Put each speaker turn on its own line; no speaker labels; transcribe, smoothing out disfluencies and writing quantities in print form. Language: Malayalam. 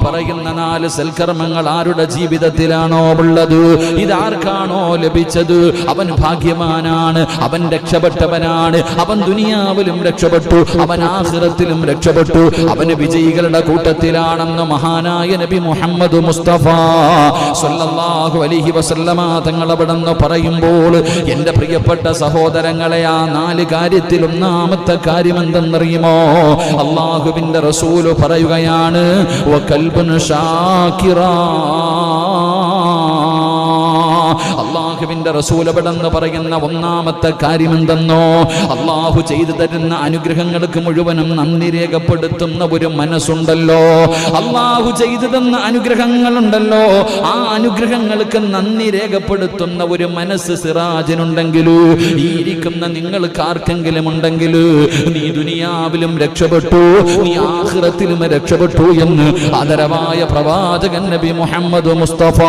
പറയുന്ന 4 സൽക്കർമ്മങ്ങൾ ആരുടെ ജീവിതത്തിലാണോ ഉള്ളത്, ഇതാർക്കാണോ ലഭിച്ചത്, അവൻ ഭാഗ്യവാനാണ്, അവൻ രക്ഷപ്പെട്ടവനാണ്, അവൻ ദുനിയാവിലും രക്ഷപ്പെട്ടു, അവൻ ആഖിറത്തിലും രക്ഷപ്പെട്ടു, അവന് വിജയികളുടെ കൂട്ടത്തിലാണെന്ന് മഹാനായ നബി മുഹമ്മദ് മുസ്തഫ സ്വല്ലല്ലാഹു അലൈഹി വസല്ലമ തങ്ങൾ അവിടെന്ന് പറയുമ്പോൾ, എൻ്റെ പ്രിയപ്പെട്ട സഹോദരങ്ങളെ, ആ 4 കാര്യത്തിൽ ഒന്നാമത്തെ കാര്യം എന്തെന്നറിയുമോ? അല്ലാഹുവിൻ്റെ റസൂല് പറയുകയാണ്, വകൽബുൻ ഷാകിറാ. അല്ലാഹുവിന്റെ റസൂൽ അവിടെന്ന് പറയുന്ന ഒന്നാമത്തെ കാര്യം എന്തെന്നോ? അല്ലാഹു ചെയ്തു തരുന്ന അനുഗ്രഹങ്ങൾക്ക് മുഴുവനും നന്ദി രേഖപ്പെടുത്തുന്ന ഒരു മനസ്സുണ്ടല്ലോ. അല്ലാഹു ചെയ്തു തന്ന അനുഗ്രഹങ്ങളുണ്ടല്ലോ, ആ അനുഗ്രഹങ്ങൾക്ക് നന്ദി രേഖപ്പെടുത്തുന്ന ഒരു മനസ്സ് സിറാജിനുണ്ടെങ്കിൽ, ഈ ഇരിക്കുന്ന നിങ്ങൾക്ക് ആർക്കെങ്കിലും ഉണ്ടെങ്കിൽ, നീ ദുനിയാവിലും രക്ഷപ്പെട്ടു, നീ ആഖിറത്തിലും രക്ഷപ്പെട്ടു എന്ന് ആദരവായ പ്രവാചകൻ നബി മുഹമ്മദ് മുസ്തഫ